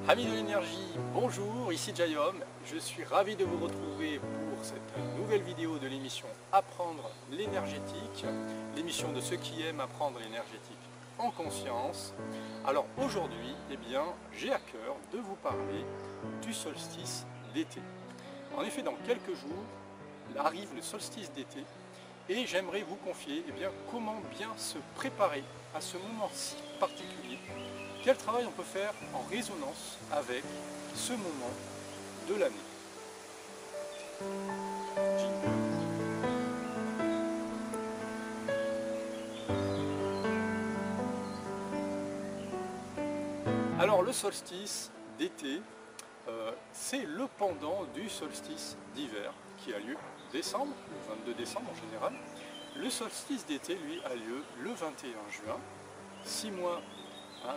Amis de l'énergie, bonjour, ici Jayom. Je suis ravi de vous retrouver pour cette nouvelle vidéo de l'émission Apprendre l'énergétique, l'émission de ceux qui aiment apprendre l'énergétique en conscience. Alors aujourd'hui, j'ai à cœur de vous parler du solstice d'été. En effet, dans quelques jours, arrive le solstice d'été et j'aimerais vous confier comment bien se préparer à ce moment si particulier. Quel travail on peut faire en résonance avec ce moment de l'année. Alors le solstice d'été, c'est le pendant du solstice d'hiver qui a lieu décembre, le 22 décembre en général. Le solstice d'été, lui, a lieu le 21 juin, 6 mois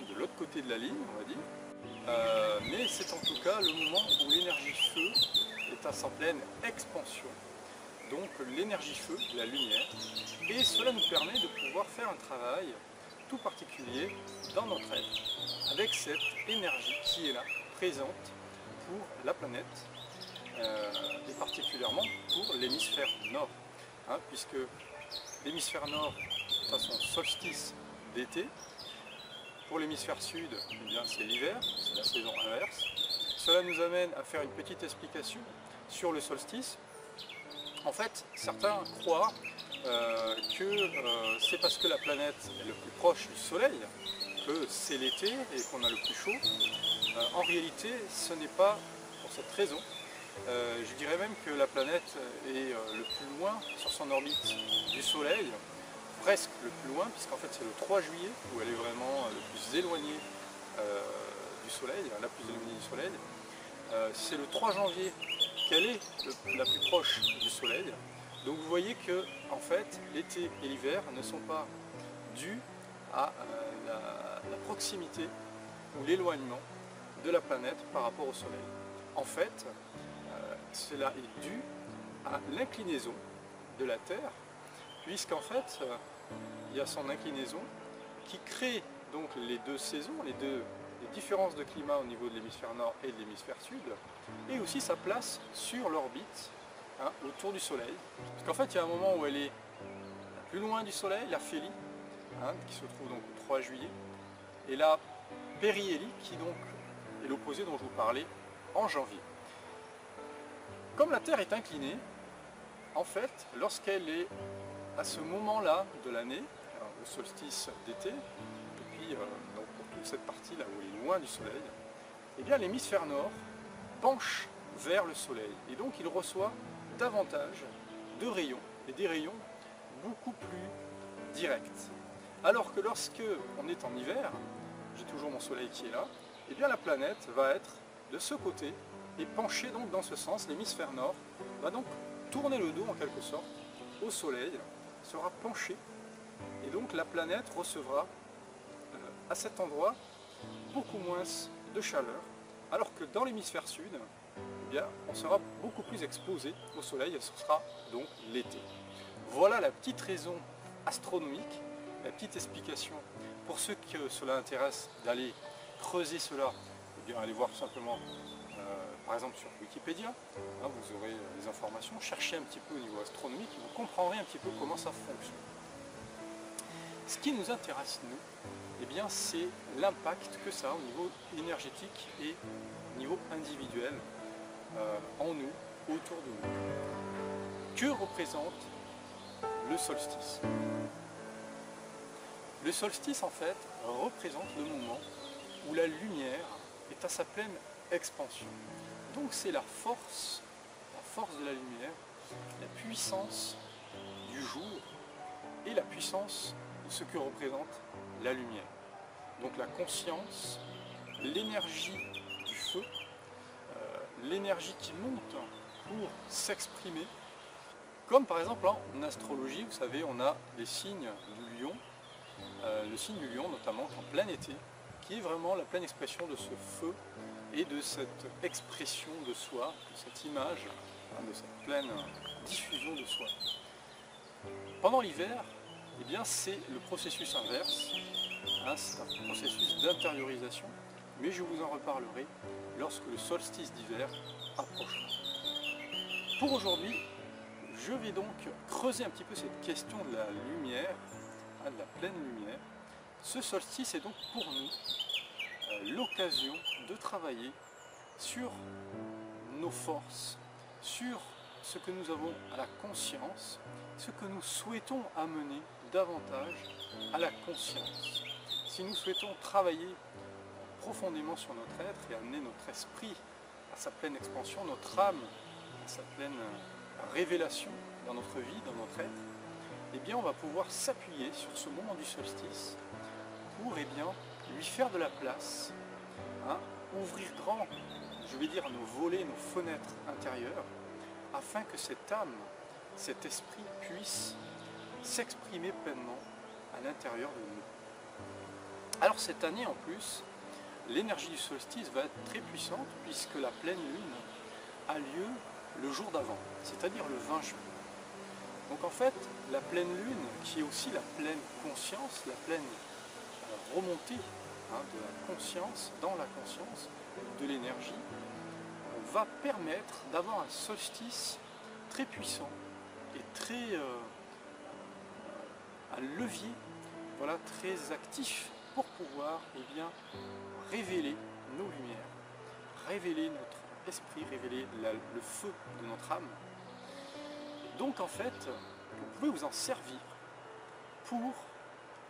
de l'autre côté de la ligne, on va dire. Mais c'est en tout cas le moment où l'énergie feu est à sa pleine expansion. Donc l'énergie feu, la lumière, et cela nous permet de pouvoir faire un travail tout particulier dans notre être, avec cette énergie qui est là, présente pour la planète, et particulièrement pour l'hémisphère nord, puisque l'hémisphère nord est à son solstice d'été. Pour l'hémisphère sud, c'est l'hiver, c'est la saison inverse. Cela nous amène à faire une petite explication sur le solstice. En fait, certains croient que c'est parce que la planète est le plus proche du soleil que c'est l'été et qu'on a le plus chaud. En réalité, ce n'est pas pour cette raison. Je dirais même que la planète est le plus loin sur son orbite du soleil, presque le plus loin, puisqu'en fait c'est le 3 juillet où elle est vraiment le plus éloignée du soleil, la plus éloignée du soleil. C'est le 3 janvier qu'elle est la plus proche du soleil. Donc vous voyez que en fait l'été et l'hiver ne sont pas dus à la proximité ou l'éloignement de la planète par rapport au soleil. En fait, cela est dû à l'inclinaison de la Terre, puisqu'en fait il y a son inclinaison qui crée donc les deux saisons, les différences de climat au niveau de l'hémisphère nord et de l'hémisphère sud, et aussi sa place sur l'orbite autour du soleil. Parce qu'en fait il y a un moment où elle est plus loin du soleil, la Phélie, qui se trouve donc au 3 juillet, et la périhélie qui donc est l'opposé dont je vous parlais en janvier. Comme la Terre est inclinée, en fait, lorsqu'elle est à ce moment-là de l'année, le solstice d'été, et puis donc pour toute cette partie-là où elle est loin du soleil, l'hémisphère nord penche vers le soleil. Et donc il reçoit davantage de rayons, et des rayons beaucoup plus directs. Alors que lorsque on est en hiver, j'ai toujours mon soleil qui est là, la planète va être de ce côté et pencher donc dans ce sens. L'hémisphère nord va donc tourner le dos en quelque sorte au soleil, sera penché, et donc la planète recevra à cet endroit beaucoup moins de chaleur, alors que dans l'hémisphère sud, on sera beaucoup plus exposé au soleil et ce sera donc l'été. Voilà la petite raison astronomique, la petite explication pour ceux que cela intéresse d'aller creuser cela, allez voir tout simplement par exemple sur Wikipédia, vous aurez des informations, cherchez un petit peu au niveau astronomique et vous comprendrez un petit peu comment ça fonctionne. Ce qui nous intéresse nous, c'est l'impact que ça a au niveau énergétique et au niveau individuel en nous, autour de nous. Que représente le solstice? Le solstice en fait représente le moment où la lumière est à sa pleine expansion. Donc c'est la force de la lumière, la puissance du jour et la puissance de ce que représente la lumière. Donc la conscience, l'énergie du feu, l'énergie qui monte pour s'exprimer. Comme par exemple en astrologie, vous savez, on a les signes du lion, le signe du lion notamment en plein été, qui est vraiment la pleine expression de ce feu et de cette expression de soi, de cette image, de cette pleine diffusion de soi. Pendant l'hiver, c'est le processus inverse, c'est un processus d'intériorisation, mais je vous en reparlerai lorsque le solstice d'hiver approchera. Pour aujourd'hui, je vais donc creuser un petit peu cette question de la lumière, de la pleine lumière. Ce solstice est donc pour nous l'occasion de travailler sur nos forces, sur ce que nous avons à la conscience, ce que nous souhaitons amener davantage à la conscience. Si nous souhaitons travailler profondément sur notre être et amener notre esprit à sa pleine expansion, notre âme à sa pleine révélation dans notre vie, dans notre être, eh bien on va pouvoir s'appuyer sur ce moment du solstice pour lui faire de la place, ouvrir grand, je vais dire, nos volets, nos fenêtres intérieures, afin que cette âme, cet esprit puisse s'exprimer pleinement à l'intérieur de nous. Alors cette année en plus, l'énergie du solstice va être très puissante puisque la pleine lune a lieu le jour d'avant, c'est-à-dire le 20 juin. Donc en fait, la pleine lune, qui est aussi la pleine conscience, la pleine remontée de la conscience, dans la conscience, de l'énergie, va permettre d'avoir un solstice très puissant et très un levier, voilà, très actif pour pouvoir révéler nos lumières, révéler notre esprit, révéler le feu de notre âme. Donc en fait, vous pouvez vous en servir pour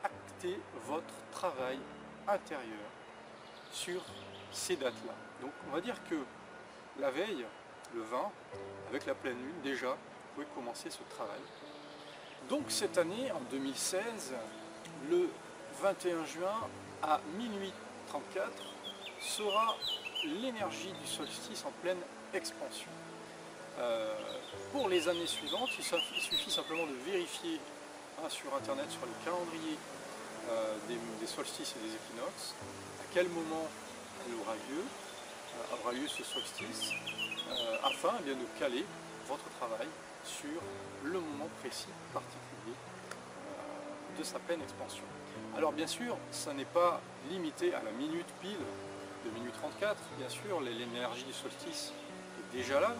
acter votre travail intérieur sur ces dates-là. Donc on va dire que la veille, le 20, avec la pleine lune, déjà, vous pouvez commencer ce travail. Donc cette année, en 2016, le 21 juin à minuit 34, sera l'énergie du solstice en pleine expansion. Pour les années suivantes, il suffit simplement de vérifier sur internet, sur le calendrier des solstices et des équinoxes, à quel moment aura lieu ce solstice, afin de caler votre travail sur le moment précis, particulier de sa pleine expansion. Alors bien sûr, ça n'est pas limité à la minute pile de minuit 34, bien sûr, l'énergie du solstice est déjà là.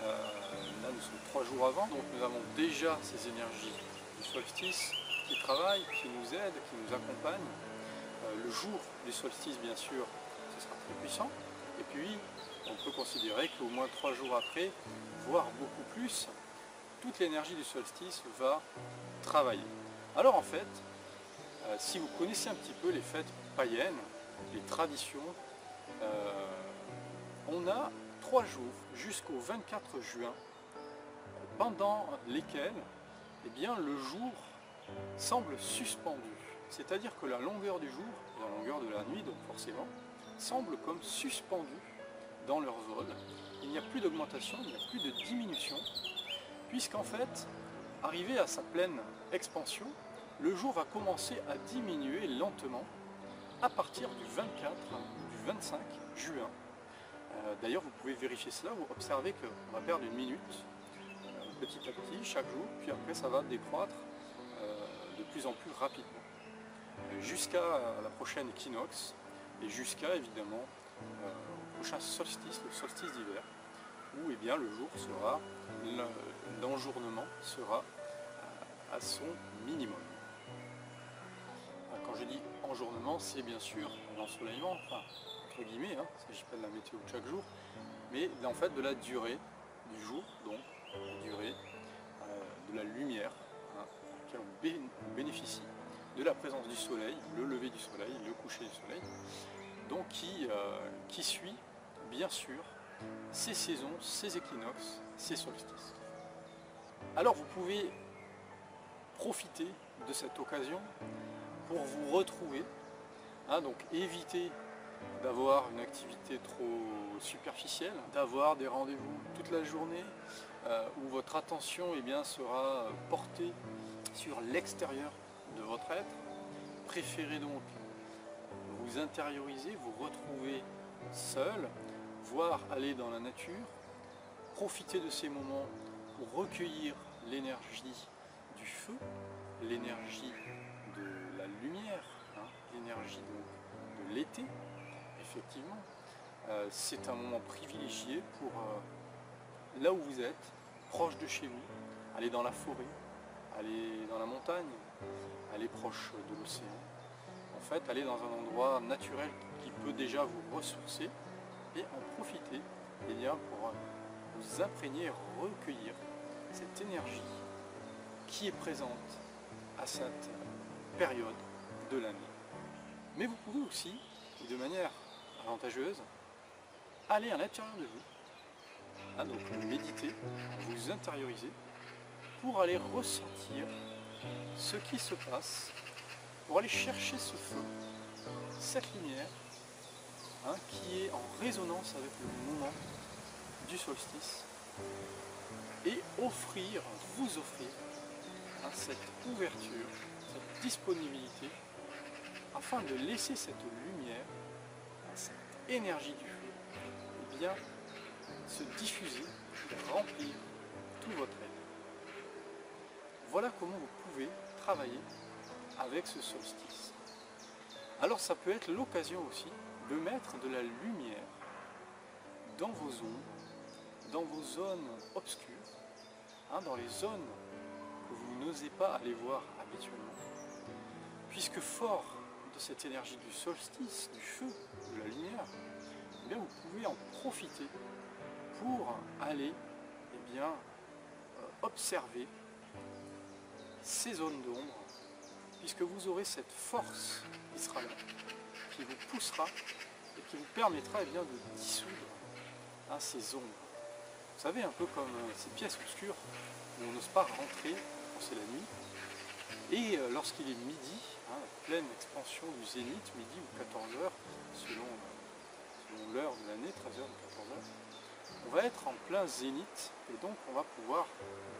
Là nous sommes 3 jours avant, donc nous avons déjà ces énergies du solstice qui travaillent, qui nous aident, qui nous accompagnent. Le jour du solstice, bien sûr, ce sera très puissant. Et puis, on peut considérer qu'au moins 3 jours après, voire beaucoup plus, toute l'énergie du solstice va travailler. Alors en fait, si vous connaissez un petit peu les fêtes païennes, les traditions, on a 3 jours jusqu'au 24 juin, pendant lesquels le jour semble suspendu. C'est-à-dire que la longueur du jour, la longueur de la nuit, donc forcément, semble comme suspendue dans leur vol. Il n'y a plus d'augmentation, il n'y a plus de diminution, puisqu'en fait, arrivé à sa pleine expansion, le jour va commencer à diminuer lentement à partir du 24, du 25 juin. D'ailleurs, vous pouvez vérifier cela, vous observez qu'on va perdre une minute petit à petit, chaque jour, puis après ça va décroître de plus en plus rapidement, jusqu'à la prochaine équinoxe, et jusqu'à évidemment au prochain solstice, le solstice d'hiver, où le jour sera, l'enjournement sera à son minimum. Quand je dis enjournement, c'est bien sûr l'ensoleillement, enfin, entre guillemets, il ne s'agit pas de la météo de chaque jour, mais en fait de la durée du jour, donc la durée de la lumière, à laquelle on bénéficie de la présence du soleil, le lever du soleil, le coucher du soleil, donc qui suit bien sûr ces saisons, ces équinoxes, ces solstices. Alors vous pouvez profiter de cette occasion pour vous retrouver, donc éviter d'avoir une activité trop superficielle, d'avoir des rendez-vous toute la journée où votre attention sera portée sur l'extérieur de votre être. Préférez donc vous intérioriser, vous retrouver seul, voire aller dans la nature, profiter de ces moments pour recueillir l'énergie du feu, l'énergie de la lumière, l'énergie de l'été, et effectivement. C'est un moment privilégié pour là où vous êtes, proche de chez vous, aller dans la forêt, aller dans la montagne, aller proche de l'océan. En fait, aller dans un endroit naturel qui peut déjà vous ressourcer et en profiter pour vous imprégner, recueillir cette énergie qui est présente à cette période de l'année. Mais vous pouvez aussi, de manière avantageuse, aller à l'intérieur de vous, donc méditer, vous intérioriser, pour aller ressentir ce qui se passe, pour aller chercher ce feu, cette lumière, qui est en résonance avec le moment du solstice, et vous offrir cette ouverture, cette disponibilité, afin de laisser cette lumière, cette énergie du feu, se diffuser, remplir tout votre être. Voilà comment vous pouvez travailler avec ce solstice. Alors ça peut être l'occasion aussi de mettre de la lumière dans vos ombres, dans vos zones obscures, dans les zones que vous n'osez pas aller voir habituellement, puisque fort de cette énergie du solstice, du feu, de la lumière, vous pouvez en profiter pour aller observer ces zones d'ombre, puisque vous aurez cette force qui sera là, qui vous poussera et qui vous permettra de dissoudre ces ombres. Vous savez, un peu comme ces pièces obscures où on n'ose pas rentrer quand c'est la nuit. Et lorsqu'il est midi, pleine expansion du zénith, midi ou 14h, selon l'heure de l'année, 13h ou 14h, on va être en plein zénith et donc on va pouvoir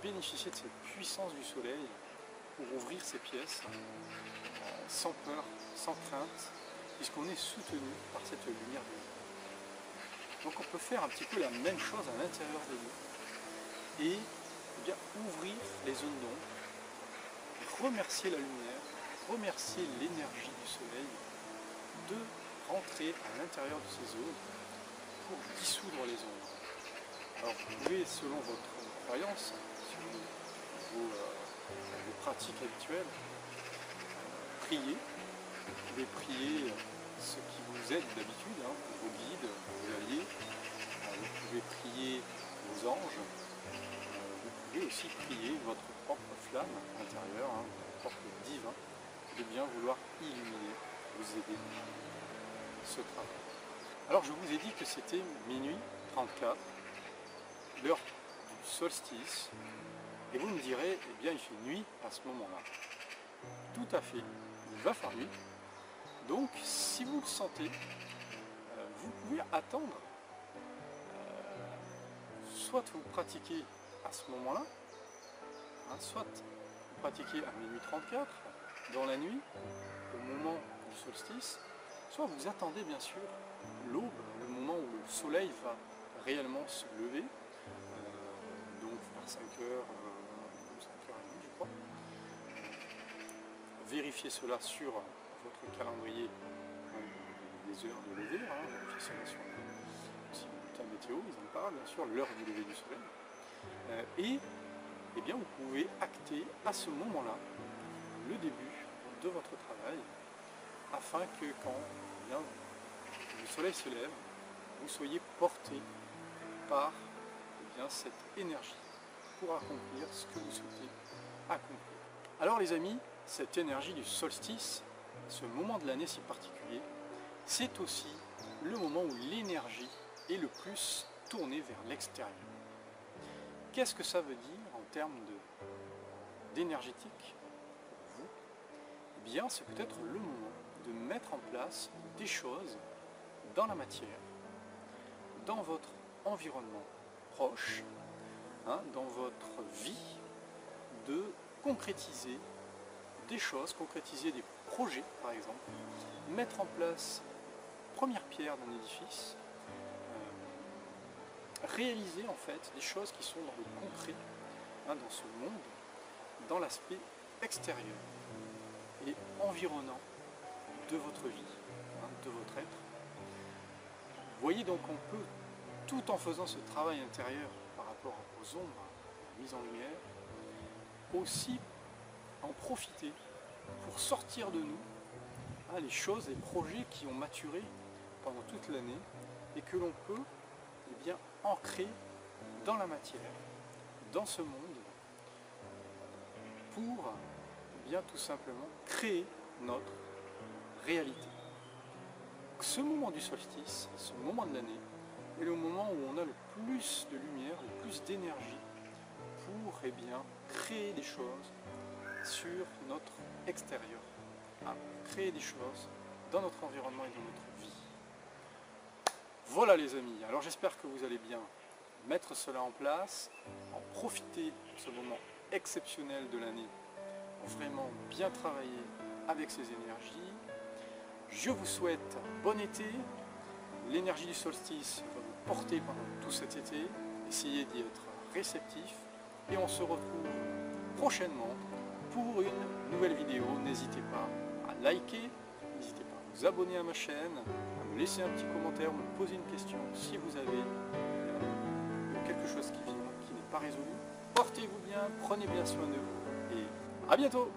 bénéficier de cette puissance du soleil pour ouvrir ces pièces sans peur, sans crainte, puisqu'on est soutenu par cette lumière de vie. Donc on peut faire un petit peu la même chose à l'intérieur de nous et ouvrir les zones d'ombre, remercier la lumière, remercier l'énergie du soleil de rentrer à l'intérieur de ces zones pour dissoudre les ombres. Alors vous pouvez, selon votre croyance, selon vos pratiques habituelles, prier. Vous pouvez prier ce qui vous aide d'habitude, vos guides, vos alliés. Vous pouvez prier vos anges. Vous pouvez aussi prier votre propre flamme intérieure, votre propre divin, de bien vouloir illuminer, vous aider ce travail. Alors je vous ai dit que c'était minuit 34, l'heure du solstice, et vous me direz, il fait nuit à ce moment-là. Tout à fait, il va faire nuit. Donc si vous le sentez, vous pouvez attendre, soit vous pratiquez à ce moment-là, soit vous pratiquez à minuit 34, dans la nuit, au moment du solstice, soit vous attendez bien sûr l'aube, le moment où le soleil va réellement se lever, donc vers 5h, 5h30 je crois. Vérifiez cela sur votre calendrier des heures de lever, vérifiez cela sur aussi le bulletin météo, ils en parlent bien sûr, l'heure du lever du soleil. Et vous pouvez acter à ce moment-là le début de votre travail, afin que quand le soleil se lève, vous soyez porté par cette énergie pour accomplir ce que vous souhaitez accomplir. Alors les amis, cette énergie du solstice, ce moment de l'année si particulier, c'est aussi le moment où l'énergie est le plus tournée vers l'extérieur. Qu'est-ce que ça veut dire en termes d'énergétique pour vous? C'est peut-être le moment de mettre en place des choses dans la matière, dans votre environnement proche, dans votre vie, de concrétiser des choses, concrétiser des projets par exemple, mettre en place première pierre d'un édifice, réaliser en fait des choses qui sont dans le concret, dans ce monde, dans l'aspect extérieur et environnant de votre vie, de votre être, voyez donc on peut, tout en faisant ce travail intérieur par rapport aux ombres, à la mise en lumière, aussi en profiter pour sortir de nous les choses, les projets qui ont maturé pendant toute l'année et que l'on peut bien ancrer dans la matière, dans ce monde, pour bien tout simplement créer notre réalité. Ce moment du solstice, ce moment de l'année, est le moment où on a le plus de lumière, le plus d'énergie pour bien, créer des choses sur notre extérieur, créer des choses dans notre environnement et dans notre vie. Voilà les amis, alors j'espère que vous allez bien mettre cela en place, en profiter de ce moment exceptionnel de l'année, pour vraiment bien travailler avec ces énergies. Je vous souhaite un bon été, l'énergie du solstice va vous porter pendant tout cet été, essayez d'y être réceptif et on se retrouve prochainement pour une nouvelle vidéo. N'hésitez pas à liker, n'hésitez pas à vous abonner à ma chaîne, à me laisser un petit commentaire, me poser une question si vous avez quelque chose qui n'est pas résolu. Portez-vous bien, prenez bien soin de vous et à bientôt!